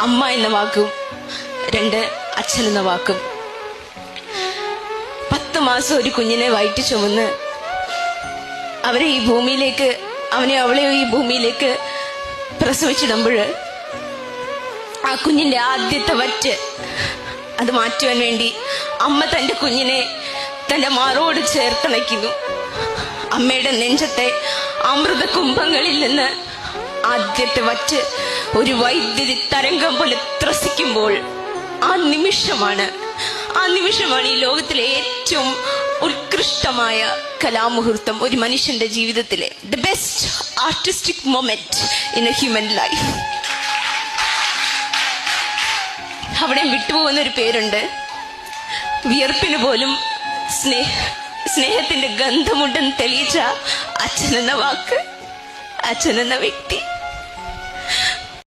അമ്മ എന്ന വാക്കും 2 അച്ഛൻ എന്ന വാക്കും. 10 മാസം ഒരു കുഞ്ഞിനെ വയറ്റി ചുമന്ന് അവളെ ഈ ഭൂമിയിലേക്ക് പ്രസവിച്ചിടുമ്പോൾ ആ കുഞ്ഞിന്റെ ആദ്യത്തെ വറ്റ് അത് മാറ്റുവാൻ വേണ്ടി അമ്മ തന്റെ കുഞ്ഞിനെ തന്റെ മാറോട് ചേർത്തണയ്ക്കുന്നു. അമ്മയുടെ നെഞ്ചത്തെ അമൃത കുംഭങ്ങളിൽ നിന്ന് ആദ്യത്തെ വറ്റ് ഒരു വൈദ്യുതി തരംഗം പോലെ ത്രസിക്കുമ്പോൾ ആ നിമിഷമാണ് ഈ ലോകത്തിലെ ഏറ്റവും ഉത്കൃഷ്ടമായ കലാമുഹൂർത്തം ഒരു മനുഷ്യന്റെ ജീവിതത്തിലെ the best artistic moment in A human life. അവിടെ വിട്ടുപോകുന്നൊരു പേരുണ്ട്. വിയർപ്പിന് പോലും സ്നേഹത്തിന്റെ ഗന്ധമുണ്ടെന്ന് തെളിയിച്ച അച്ഛനെന്ന വാക്ക്, അച്ഛനെന്ന വ്യക്തി.